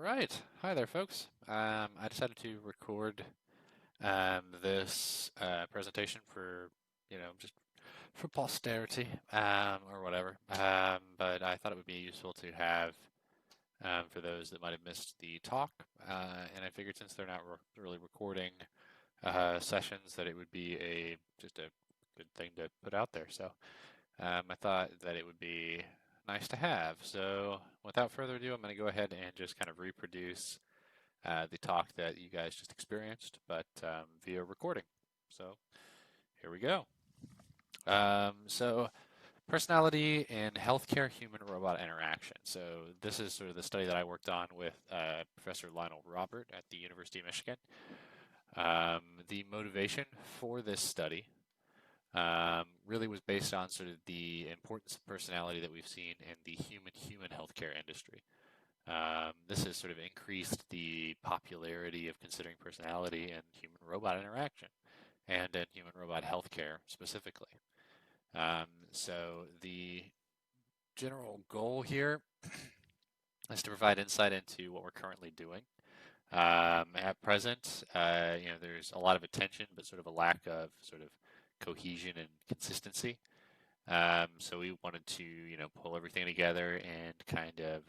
right. Hi there, folks. I decided to record this presentation for, just for posterity or whatever. But I thought it would be useful to have for those that might have missed the talk. And I figured since they're not really recording sessions, that it would be just a good thing to put out there. So I thought that it would be nice to have. So without further ado, I'm going to go ahead and just kind of reproduce the talk that you guys just experienced, but via recording. So here we go. So personality in healthcare human-robot interaction. So this is sort of the study that I worked on with Professor Lionel Robert at the University of Michigan. The motivation for this study really was based on sort of the importance of personality that we've seen in the human-human healthcare industry. This has sort of increased the popularity of considering personality in human-robot interaction and in human-robot healthcare specifically. So the general goal here is to provide insight into what we're currently doing. At present, there's a lot of attention, but sort of a lack of sort of cohesion and consistency. So we wanted to, pull everything together and kind of,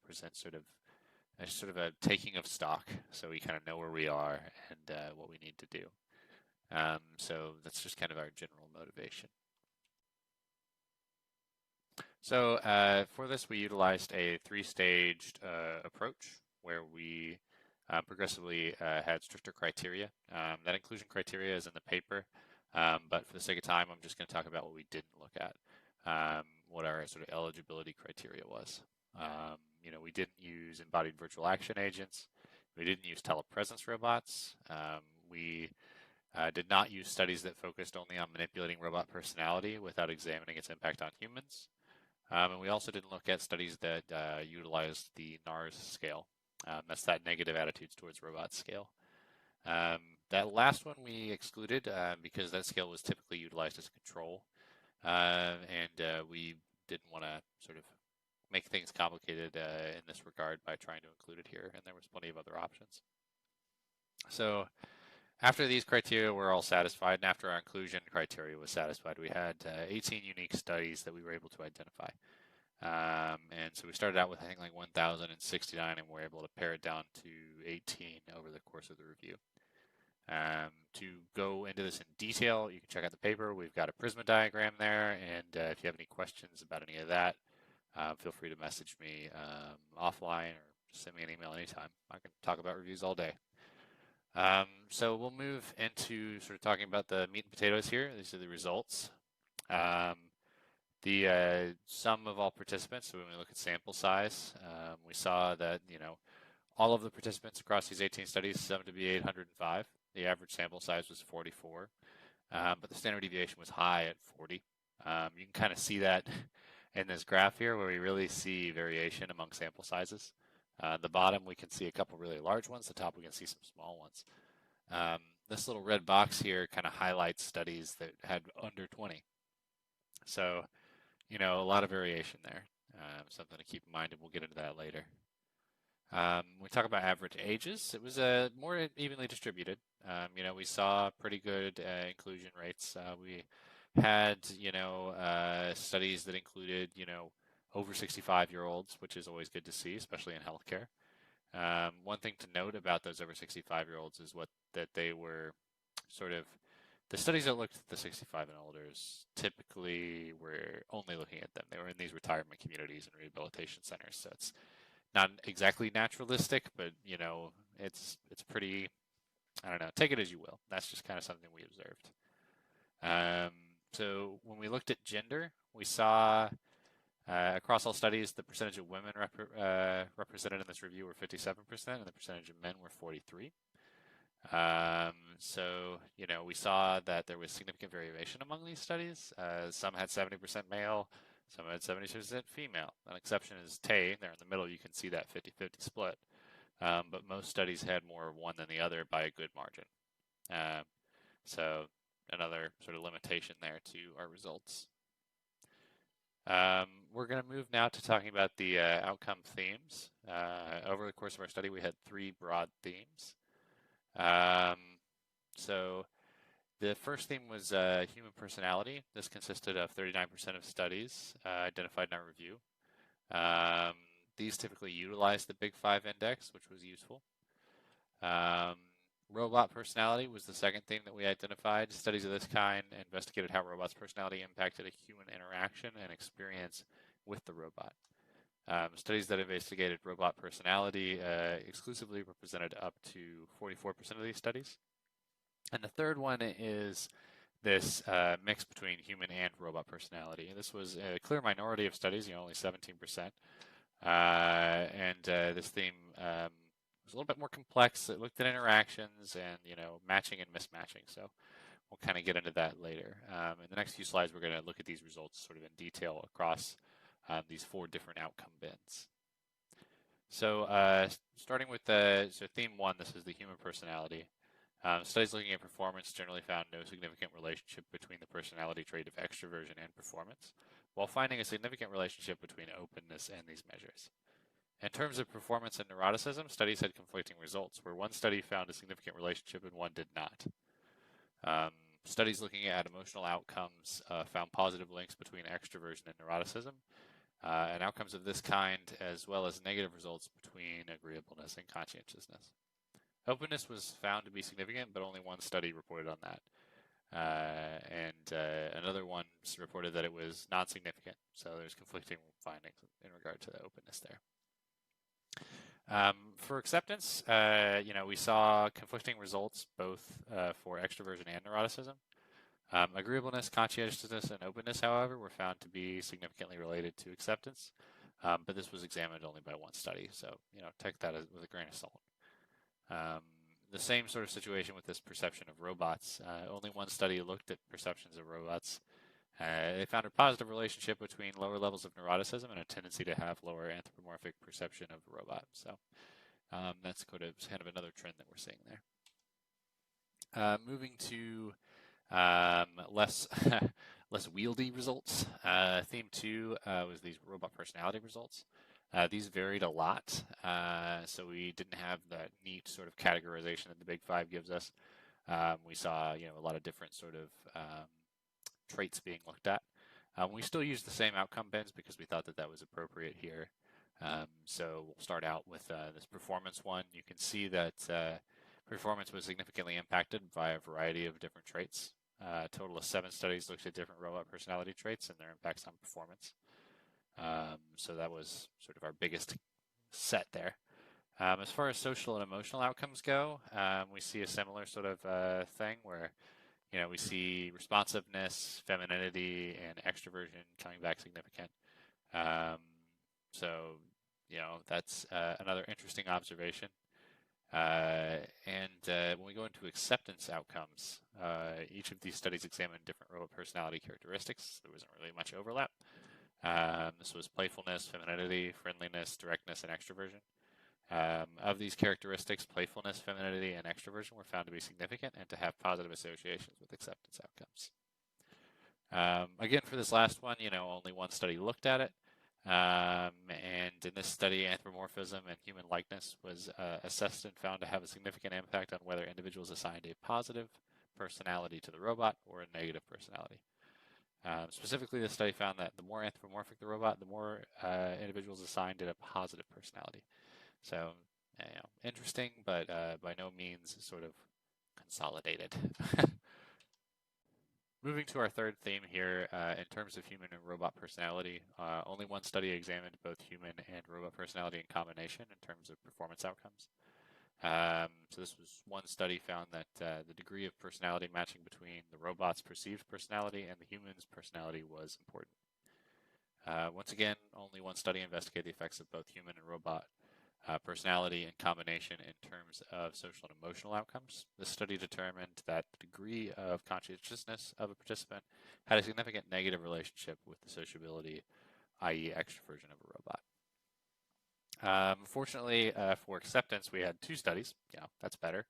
present sort of a taking of stock, so we kind of know where we are and what we need to do. So that's just kind of our general motivation. So for this, we utilized a three-staged approach where we progressively had stricter criteria. That inclusion criteria is in the paper, but for the sake of time, I'm just going to talk about what we didn't look at, what our sort of eligibility criteria was. We didn't use embodied virtual action agents. We didn't use telepresence robots. We did not use studies that focused only on manipulating robot personality without examining its impact on humans. And we also didn't look at studies that utilized the NARS scale. That's that negative attitudes towards robots scale. That last one we excluded because that scale was typically utilized as a control. And we didn't want to sort of make things complicated in this regard by trying to include it here, and there was plenty of other options. So after these criteria were all satisfied, and after our inclusion criteria was satisfied, we had 18 unique studies that we were able to identify. And so we started out with, I think, like 1,069, and we were able to pare it down to 18 over the course of the review. To go into this in detail, you can check out the paper. We've got a Prisma diagram there, and if you have any questions about any of that, feel free to message me offline or just send me an email anytime. I can talk about reviews all day. So we'll move into sort of talking about the meat and potatoes here. These are the results. The sum of all participants, so when we look at sample size, we saw that, all of the participants across these 18 studies summed to be 805. The average sample size was 44, but the standard deviation was high at 40. You can kind of see that in this graph here where we really see variation among sample sizes. The bottom, we can see a couple really large ones. The top, we can see some small ones. This little red box here kind of highlights studies that had under 20. So, a lot of variation there. Something to keep in mind, and we'll get into that later. We talk about average ages. It was more evenly distributed. We saw pretty good inclusion rates. We had, studies that included, over 65-year-olds, which is always good to see, especially in healthcare. One thing to note about those over 65-year-olds is that they were sort of, the studies that looked at the 65 and olders typically were only looking at them. They were in these retirement communities and rehabilitation centers, so it's not exactly naturalistic, but it's pretty, I don't know, take it as you will. That's just kind of something we observed. So when we looked at gender, we saw across all studies, the percentage of women represented in this review were 57%, and the percentage of men were 43. So, we saw that there was significant variation among these studies. Some had 70% male, some had 70% female. An exception is Tay. There in the middle, you can see that 50-50 split. But most studies had more of one than the other by a good margin. So another sort of limitation there to our results. We're going to move now to talking about the outcome themes. Over the course of our study, we had three broad themes. Um, so the first theme was human personality. This consisted of 39% of studies identified in our review. Um, these typically utilize the Big Five index, which was useful. Um, Robot personality was the second theme that we identified. Studies of this kind investigated how robots' personality impacted a human interaction and experience with the robot. Studies that investigated robot personality exclusively represented up to 44% of these studies. And the third one is this mix between human and robot personality. And this was a clear minority of studies, only 17%. This theme was a little bit more complex. It looked at interactions and matching and mismatching. So we'll kind of get into that later. In the next few slides, we're going to look at these results sort of in detail across these four different outcome bins. So starting with theme one, this is the human personality. Studies looking at performance generally found no significant relationship between the personality trait of extroversion and performance, while finding a significant relationship between openness and these measures. In terms of performance and neuroticism, studies had conflicting results, where one study found a significant relationship and one did not. Studies looking at emotional outcomes found positive links between extroversion and neuroticism, and outcomes of this kind, as well as negative results between agreeableness and conscientiousness. Openness was found to be significant, but only one study reported on that. Another one reported that it was non-significant, so there's conflicting findings in regard to the openness there. For acceptance, we saw conflicting results both for extroversion and neuroticism. Agreeableness, conscientiousness, and openness, however, were found to be significantly related to acceptance, but this was examined only by one study, so take that with a grain of salt. The same sort of situation with this perception of robots. Only one study looked at perceptions of robots. They found a positive relationship between lower levels of neuroticism and a tendency to have lower anthropomorphic perception of the robot. So that's kind of another trend that we're seeing there. Moving to less less wieldy results. Theme two was these robot personality results. These varied a lot, so we didn't have that neat sort of categorization that the Big Five gives us. We saw a lot of different sort of traits being looked at. We still used the same outcome bins because we thought that was appropriate here. So we'll start out with this performance one. You can see that performance was significantly impacted by a variety of different traits. A total of 7 studies looked at different robot personality traits and their impacts on performance. So that was sort of our biggest set there. As far as social and emotional outcomes go, we see a similar sort of thing where we see responsiveness, femininity, and extroversion coming back significant. That's another interesting observation. When we go into acceptance outcomes, each of these studies examined different robot personality characteristics. There wasn't really much overlap. This was playfulness, femininity, friendliness, directness, and extroversion. Of these characteristics, playfulness, femininity, and extroversion were found to be significant and to have positive associations with acceptance outcomes. Again, for this last one, only one study looked at it. And in this study, anthropomorphism and human likeness was assessed and found to have a significant impact on whether individuals assigned a positive personality to the robot or a negative personality. Specifically, the study found that the more anthropomorphic the robot, the more individuals assigned it a positive personality. So, interesting, but by no means sort of consolidated. Moving to our third theme here, in terms of human and robot personality, only one study examined both human and robot personality in combination in terms of performance outcomes. So this was one study found that the degree of personality matching between the robot's perceived personality and the human's personality was important. Once again, only one study investigated the effects of both human and robot personality in combination in terms of social and emotional outcomes. This study determined that the degree of conscientiousness of a participant had a significant negative relationship with the sociability, i.e. extroversion of a robot. Fortunately, for acceptance, we had 2 studies. That's better.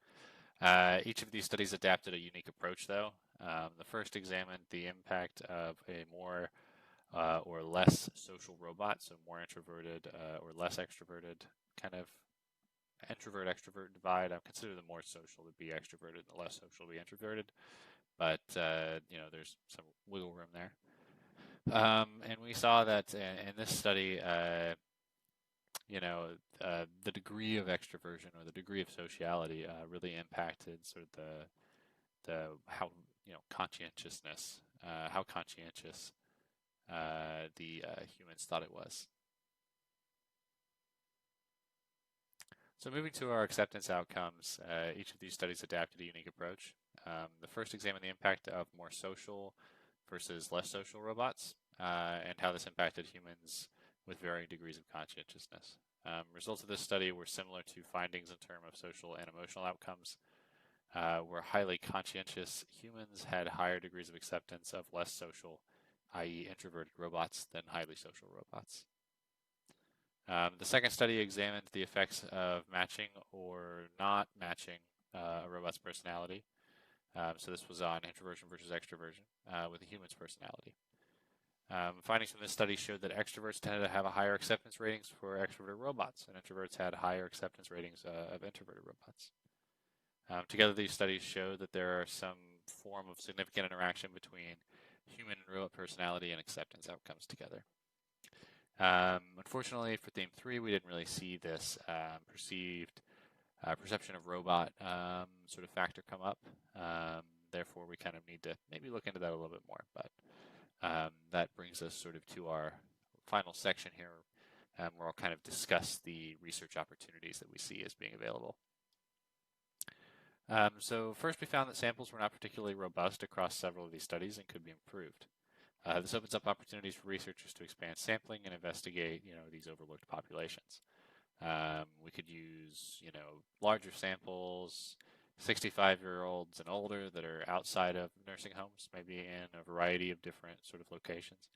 Each of these studies adapted a unique approach, though. The first examined the impact of a more or less social robots, so more introverted or less extroverted, kind of introvert-extrovert divide. I consider them more social to be extroverted, and the less social to be introverted. But there's some wiggle room there. And we saw that in this study, the degree of extroversion or the degree of sociality really impacted sort of the how conscientiousness, how conscientious the humans thought it was. So moving to our acceptance outcomes, each of these studies adapted a unique approach. The first examined the impact of more social versus less social robots and how this impacted humans with varying degrees of conscientiousness. Results of this study were similar to findings in terms of social and emotional outcomes, where highly conscientious humans had higher degrees of acceptance of less social, i.e. introverted robots, than highly social robots. The second study examined the effects of matching or not matching a robot's personality. So this was on introversion versus extroversion with a human's personality. Findings from this study showed that extroverts tended to have a higher acceptance ratings for extroverted robots, and introverts had higher acceptance ratings of introverted robots. Together, these studies show that there are some form of significant interaction between human and robot personality and acceptance outcomes together. Unfortunately, for theme 3, we didn't really see this perceived perception of robot sort of factor come up. Therefore, we kind of need to maybe look into that a little bit more. But that brings us sort of to our final section here, where I'll kind of discuss the research opportunities that we see as being available. So first, we found that samples were not particularly robust across several of these studies and could be improved. This opens up opportunities for researchers to expand sampling and investigate, these overlooked populations. We could use, larger samples, 65-year-olds and older that are outside of nursing homes, maybe in a variety of different sort of locations.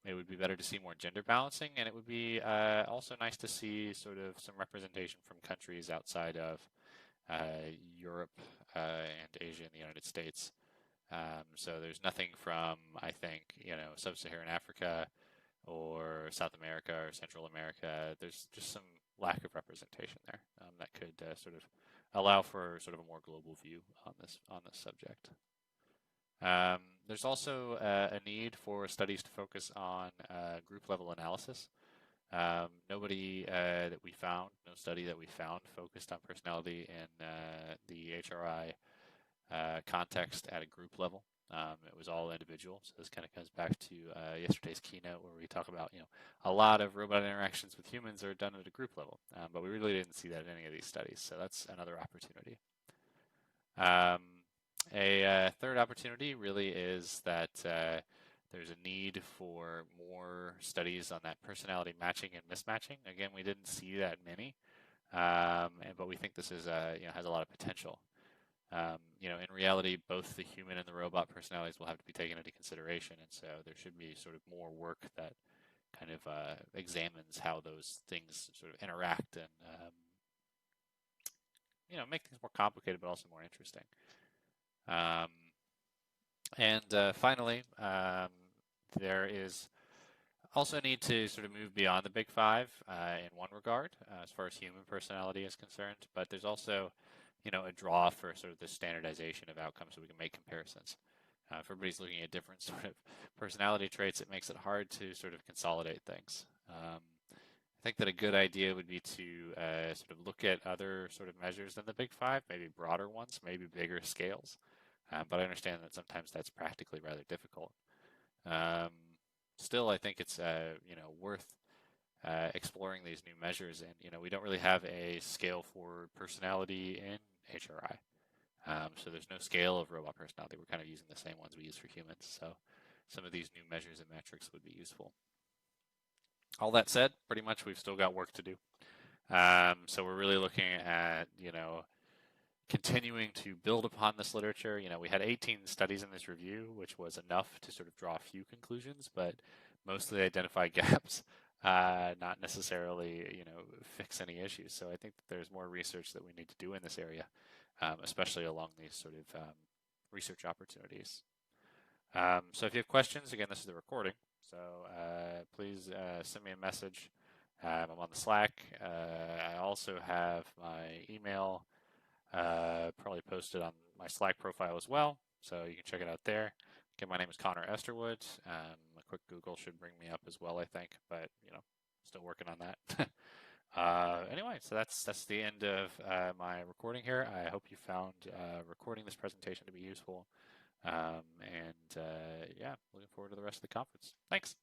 It would be better to see more gender balancing, and it would be also nice to see sort of some representation from countries outside of Europe and Asia and the United States. So there's nothing from, I think, sub-Saharan Africa or South America or Central America. There's just some lack of representation there that could sort of allow for sort of a more global view on this subject. There's also a need for studies to focus on group level analysis. Nobody that we found, no study that we found focused on personality in the H-HRI context at a group level. It was all individual. So this kind of comes back to yesterday's keynote where we talk about, a lot of robot interactions with humans are done at a group level, but we really didn't see that in any of these studies. So that's another opportunity. A third opportunity really is that there's a need for more studies on that personality matching and mismatching. Again, we didn't see that many, but we think this is has a lot of potential. In reality, both the human and the robot personalities will have to be taken into consideration, and so there should be sort of more work that kind of examines how those things sort of interact and make things more complicated but also more interesting. Finally, there is also a need to sort of move beyond the big five in one regard as far as human personality is concerned, but there's also a draw for sort of the standardization of outcomes so we can make comparisons. If everybody's looking at different sort of personality traits, it makes it hard to sort of consolidate things. I think that a good idea would be to sort of look at other sort of measures than the big five, maybe broader ones, maybe bigger scales. But I understand that sometimes that's practically rather difficult. Still, I think it's worth exploring these new measures, and we don't really have a scale for personality in H-HRI. So there's no scale of robot personality. We're kind of using the same ones we use for humans. So some of these new measures and metrics would be useful. All that said, pretty much we've still got work to do. So we're really looking at continuing to build upon this literature. We had 18 studies in this review, which was enough to sort of draw a few conclusions, but mostly identify gaps, not necessarily, fix any issues. So I think that there's more research that we need to do in this area, especially along these sort of research opportunities. So if you have questions, again, this is the recording. So please send me a message. I'm on the Slack. I also have my email probably posted on my Slack profile as well. So you can check it out there. Again, my name is Connor Esterwood. A quick Google should bring me up as well, I think, but still working on that. Anyway, so that's the end of my recording here. I hope you found recording this presentation to be useful. And yeah, looking forward to the rest of the conference. Thanks.